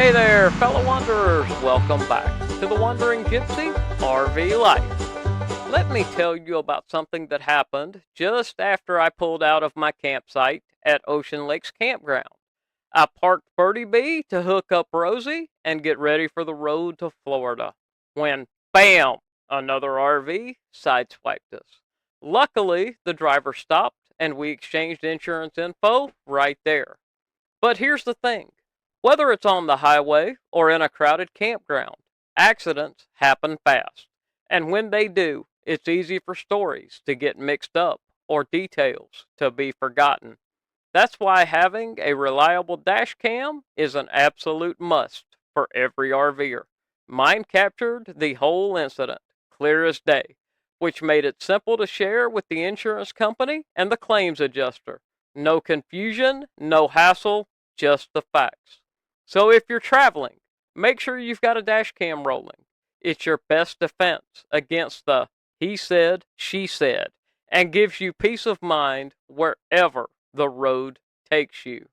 Hey there, fellow wanderers! Welcome back to the Wandering Gypsy RV Life. Let me tell you about something that happened just after I pulled out of my campsite at Ocean Lakes Campground. I parked Bertie Bea to hook up Rosie and get ready for the road to Florida. When, bam, another RV sideswiped us. Luckily, the driver stopped and we exchanged insurance info right there. But here's the thing. Whether it's on the highway or in a crowded campground, accidents happen fast. And when they do, it's easy for stories to get mixed up or details to be forgotten. That's why having a reliable dash cam is an absolute must for every RVer. Mine captured the whole incident, clear as day, which made it simple to share with the insurance company and the claims adjuster. No confusion, no hassle, just the facts. So if you're traveling, make sure you've got a dash cam rolling. It's your best defense against the he said, she said, and gives you peace of mind wherever the road takes you.